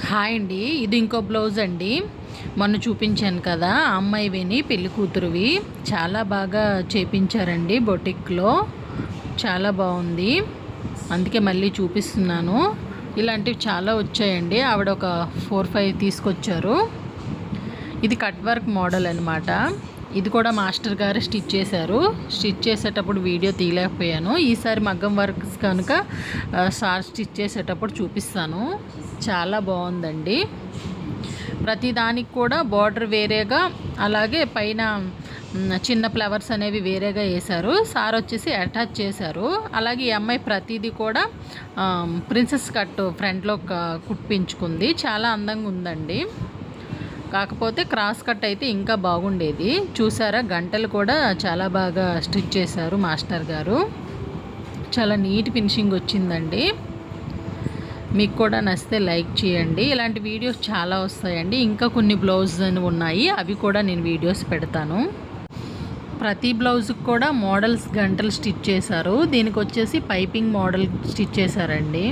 Hi అండి. ఇది ఇంకో బ్లౌజ్ అండి. మొన్న చూపించాను కదా, ఆ అమ్మాయివిని పెళ్లి కూతురువి చాలా బాగా చేపించారండి బొటిక్లో. చాలా బాగుంది, అందుకే మళ్ళీ చూపిస్తున్నాను. ఇలాంటివి చాలా వచ్చాయండి. ఆవిడ ఒక 4-5 తీసుకొచ్చారు. ఇది కట్ వర్క్ మోడల్ అనమాట. ఇది కూడా మాస్టర్ గారు స్టిచ్ చేశారు. స్టిచ్ చేసేటప్పుడు వీడియో తీయలేకపోయాను. ఈసారి మగ్గం వర్క్స్ కనుక సార్ స్టిచ్ చేసేటప్పుడు చూపిస్తాను. చాలా బాగుందండి. ప్రతిదానికి కూడా బార్డర్ వేరేగా, అలాగే పైన చిన్న ఫ్లవర్స్ అనేవి వేరేగా వేశారు. సార్ వచ్చేసి అటాచ్ చేశారు. అలాగే ఈ అమ్మాయి ప్రతిదీ కూడా ప్రిన్సెస్ కట్ ఫ్రంట్లో కుట్టించుకుంది. చాలా అందంగా ఉందండి. కాకపోతే క్రాస్ కట్ అయితే ఇంకా బాగుండేది. చూసారా, గంటలు కూడా చాలా బాగా స్టిచ్ చేశారు మాస్టర్ గారు. చాలా నీట్ ఫినిషింగ్ వచ్చిందండి. మీకు కూడా నచ్చితే లైక్ చేయండి. ఇలాంటి వీడియోస్ చాలా వస్తాయండి. ఇంకా కొన్ని బ్లౌజ్ ఉన్నాయి, అవి కూడా నేను వీడియోస్ పెడతాను. ప్రతి బ్లౌజ్కి కూడా మోడల్స్ గంటలు స్టిచ్ చేశారు. దీనికి వచ్చేసి పైపింగ్ మోడల్ స్టిచ్ చేశారండి.